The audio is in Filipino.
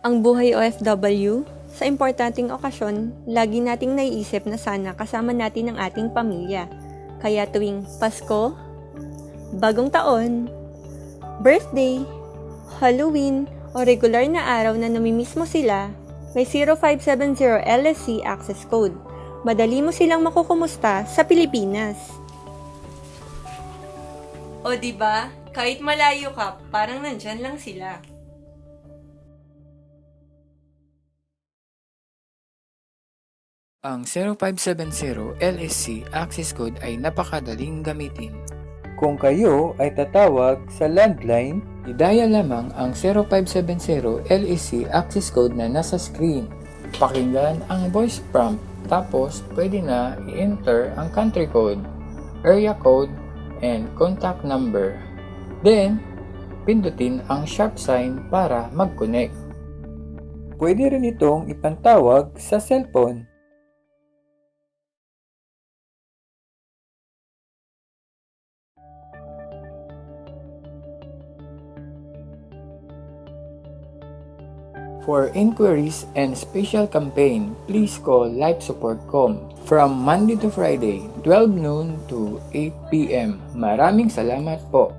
Ang buhay OFW, sa importanteng okasyon, lagi nating naiisip na sana kasama natin ang ating pamilya. Kaya tuwing Pasko, Bagong Taon, birthday, Halloween, o regular na araw na namimiss mo sila, may 0570 LSC access code. Madali mo silang makukumusta sa Pilipinas. O diba, kahit malayo ka, parang nandyan lang sila. Ang 0570 LSC access code ay napakadaling gamitin. Kung kayo ay tatawag sa landline, I-dial lamang ang 0570 LSC access code na nasa screen. Pakinggan ang voice prompt, tapos pwede na i-enter ang country code, area code, and contact number. Then, pindutin ang sharp sign para mag-connect. pwede rin itong ipantawag sa cellphone. For inquiries and special campaign, please call Life Support Com from Monday to Friday, 12 noon to 8 p.m. Maraming salamat po.